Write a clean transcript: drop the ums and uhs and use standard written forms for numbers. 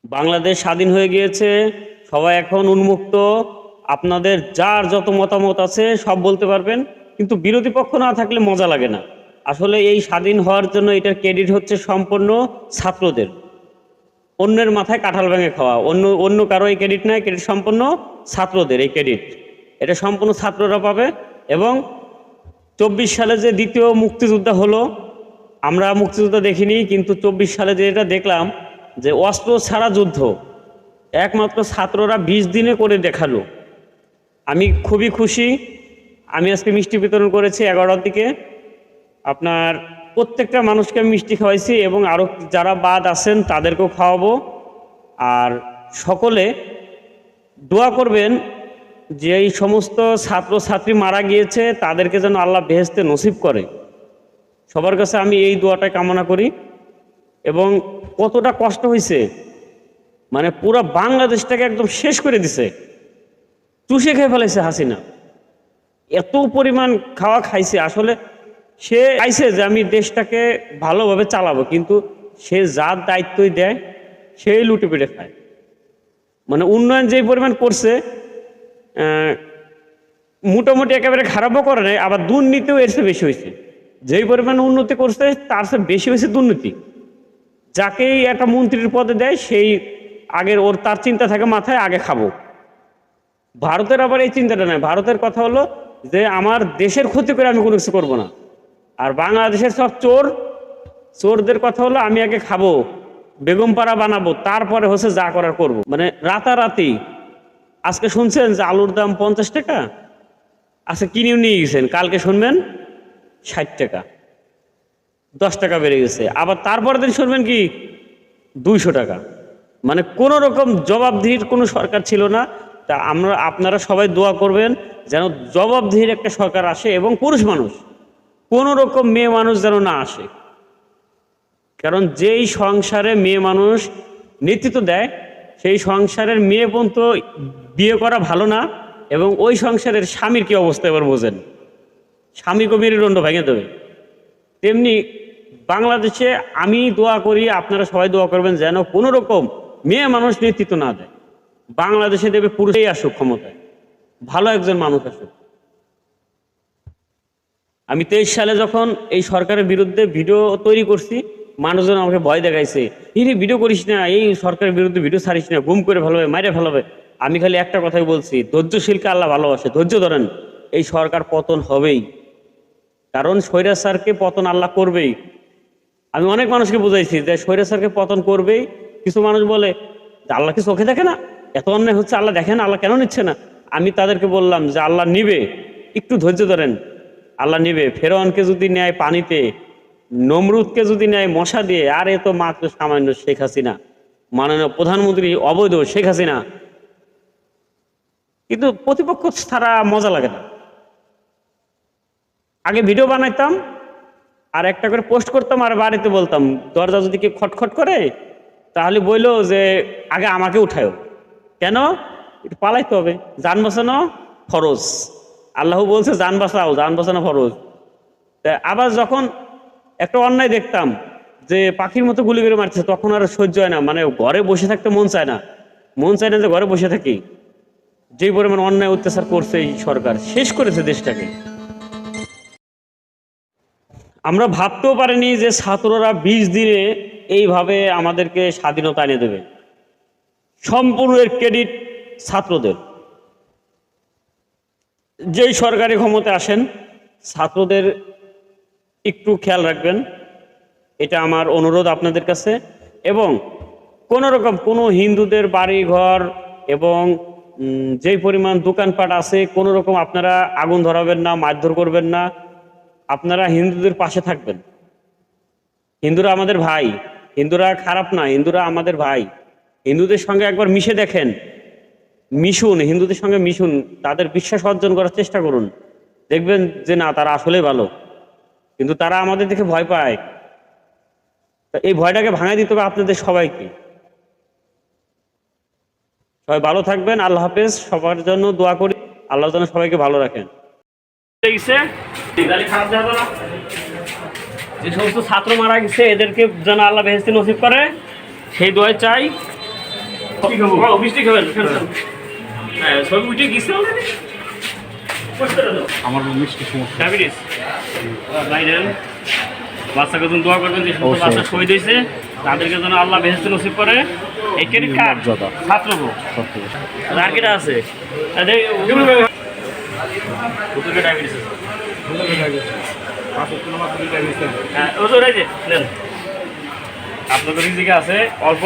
বাংলাদেশ স্বাধীন হয়ে গিয়েছে, সবাই এখন উন্মুক্ত, আপনাদের যার যত মতামত আছে সব বলতে পারবেন, কিন্তু বিরোধী পক্ষ না থাকলে মজা লাগে না। আসলে এই স্বাধীন হওয়ার জন্য এটার ক্রেডিট হচ্ছে সম্পূর্ণ ছাত্রদের। অন্যের মাথায় কাঁঠাল ভেঙে খাওয়া, অন্য অন্য কারো এই ক্রেডিট নাই, ক্রেডিট সম্পূর্ণ ছাত্রদের। এই ক্রেডিট এটা সম্পূর্ণ ছাত্ররা পাবে। এবং 24 সালে যে দ্বিতীয় মুক্তিযুদ্ধ হলো, আমরা মুক্তিযুদ্ধ দেখিনি, কিন্তু 24 সালে যে এটা দেখলাম যে অস্ত্র ছাড়া যুদ্ধ একমাত্র ছাত্ররা 20 দিনে করে দেখালো। আমি খুবই খুশি। আমি আজকে মিষ্টি বিতরণ করেছি 11টার দিকে। আপনার প্রত্যেকটা মানুষকে আমি মিষ্টি খাওয়াইছি এবং আরও যারা বাদ আছেন তাদেরকেও খাওয়াবো। আর সকলে দোয়া করবেন যে এই সমস্ত ছাত্রছাত্রী মারা গিয়েছে তাদেরকে যেন আল্লাহ বেহেশতে নসিব করে। সবার কাছে আমি এই দোয়াটা কামনা করি। এবং কতটা কষ্ট হয়েছে, মানে পুরো বাংলাদেশটাকে একদম শেষ করে দিছে, চুষে খেয়ে ফেলেছে হাসিনা। এত পরিমাণ খাওয়া খাইছে। আসলে সে চাইছে যে আমি দেশটাকে ভালোভাবে চালাবো, কিন্তু সে যার দায়িত্বই দেয় সেই লুটে পেটে খায়। মানে উন্নয়ন যেই পরিমাণ করছে, মোটামুটি একেবারে খারাপও করে নাই, আবার দুর্নীতিও এর চেয়ে বেশি হয়েছে। যেই পরিমাণ উন্নতি করছে তার চেয়ে বেশি হয়েছে দুর্নীতি। যাকেই একটা মন্ত্রীর পদে দেয় সেই আগের তার চিন্তা থাকে মাথায় আগে খাবো। ভারতের আবার এই চিন্তাটা নেই। ভারতের কথা হলো যে আমার দেশের ক্ষতি করে আমি কোনো কিছু করবো না। আর বাংলাদেশের সব চোরদের কথা হলো আমি আগে খাবো, বেগমপাড়া বানাবো, তারপরে হচ্ছে যা করার করবো। মানে রাতারাতি আজকে শুনছেন যে আলুর দাম 50 টাকা, আজকে কিনেও নিয়ে গেছেন, কালকে শুনবেন 60 টাকা, 10 টাকা বেড়ে গেছে। আবার তারপরের দিন শুনবেন কি 200 টাকা। মানে কোনো রকম জবাবদিহির কোনো সরকার ছিল না। তা আপনারা সবাই দোয়া করবেন যেন জবাবদিহির একটা সরকার আসে, এবং পুরুষ মানুষ, কোনো রকম মেয়ে মানুষ যেন না আসে। কারণ যেই সংসারে মেয়ে মানুষ নেতৃত্ব দেয় সেই সংসারের মেয়ে বোন তো বিয়ে করা ভালো না। এবং ওই সংসারের স্বামীর কি অবস্থা এবার বোঝেন, স্বামীকে মেরুদণ্ড ভেঙে দেবে। তেমনি বাংলাদেশে আমি দোয়া করি, আপনারা সবাই দোয়া করবেন যেন কোনো রকম মেয়ে মানুষ নেতৃত্ব না দেয়। বাংলাদেশে দেবে পুরুষই আসুক ক্ষমতায়, ভালো একজন মানুষ আসুক। আমি 23 সালে যখন এই সরকারের বিরুদ্ধে ভিডিও তৈরি করছি, মানুষজন আমাকে ভয় দেখাইছে, ভিডিও করিস না, এই সরকারের বিরুদ্ধে ভিডিও ছাড়িস না, গুম করে ভালো হবে, মাইরে ভালো হবে। আমি খালি একটা কথাই বলছি, ধৈর্যশীলকে আল্লাহ ভালোবাসে, ধৈর্য ধরেন। এই সরকার পতন হবেই, কারণ স্বৈরাচারকে পতন আল্লাহ করবেই। আমি অনেক মানুষকে বুঝাইছি যে স্বৈরাচারকে পতন করবেই। কিছু মানুষ বলে যে আল্লাহ কি চোখে দেখে না, এত অন্যায় হচ্ছে আল্লাহ দেখে না, আল্লাহ কেন নিচ্ছে না? আমি তাদেরকে বললাম যে আল্লাহ নিবে, একটু ধৈর্য ধরেন, আল্লাহ নিবে। ফেরাউনকে যদি নেয় পানিতে, নমরুদকে যদি নেয় মশা দিয়ে, আর এ তো মাত্র সামান্য শেখ হাসিনা, মাননীয় প্রধানমন্ত্রী অবৈধ শেখ হাসিনা। কিন্তু প্রতিপক্ষ ছাড়া মজা লাগে না। আগে ভিডিও বানাইতাম আর একটা করে পোস্ট করতাম, আর বাড়িতে বলতাম দরজা যদি কেউ খটখট করে তাহলে বললো যে আগে আমাকে উঠায়ও। কেন? একটু পালাইতে হবে, যান বাঁচানো ফরজ। আল্লাহ বলছে যান বাঁচাও, যান বাঁচানো ফরজ। আবার যখন একটা অন্যায় দেখতাম যে পাখির মতো গুলি করে মারছে, তখন আর সহ্য হয় না, মানে ঘরে বসে থাকতে মন চায় না, যে ঘরে বসে থাকি। যেই পরিমাণ অন্যায় অত্যাচার করছে এই সরকার, শেষ করেছে দেশটাকে। আমরা ভাবতেও পারিনি যে ছাত্ররা 20 দিনে এইভাবে আমাদেরকে স্বাধীনতা এনে দেবে। সম্পূর্ণ ক্রেডিট ছাত্রদের। যেই সরকারি ক্ষমতা আসেন ছাত্রদের একটু খেয়াল রাখবেন, এটা আমার অনুরোধ আপনাদের কাছে। এবং কোনো রকম কোনো হিন্দুদের বাড়ি ঘর এবং যেই পরিমাণ দোকানপাট আছে, কোনো রকম আপনারা আগুন ধরাবেন না, মারধর করবেন না। আপনারা হিন্দুদের পাশে থাকবেন। হিন্দুরা আমাদের ভাই, হিন্দুরা খারাপ না, হিন্দুরা আমাদের ভাই। হিন্দুদের সঙ্গে একবার মিশে দেখেন, মিশুন, হিন্দুদের সঙ্গে মিশুন, তাদের বিশ্বাস অর্জন করার চেষ্টা করুন, দেখবেন যে না, তারা আসলেই ভালো। কিন্তু তারা আমাদের দেখে ভয় পায়। এই ভয়টাকে ভাঙাই দিতে হবে আপনাদের সবাইকে। সবাই ভালো থাকবেন। আল্লাহ হাফেজ। সবার জন্য দোয়া করি, আল্লাহ যেন সবাইকে ভালো রাখেন। যে সমস্ত ছাত্র মারা গেছে এদেরকে যেন আল্লাহ বেহেশতে নসিব করে, সেই দোয়া চাই। মিষ্টি খাবেন হ্যাঁ সব উঠে গেছে আমার মিষ্টি সমস্যা। ডায়াবেটিস লাইনেন বাচ্চাকে যেন দোয়া করবেন যে সমস্ত বাচ্চা শহীদ হয়েছে তাদেরকে যেন আল্লাহ বেহেশত নসিব করে এই ক্রেডিট কার্ড ছাত্র আর কেটা আছে ডায়াবেটিস হ্যাঁ ওজন এই যে নেন আপনাদের রিজিকে আছে অল্প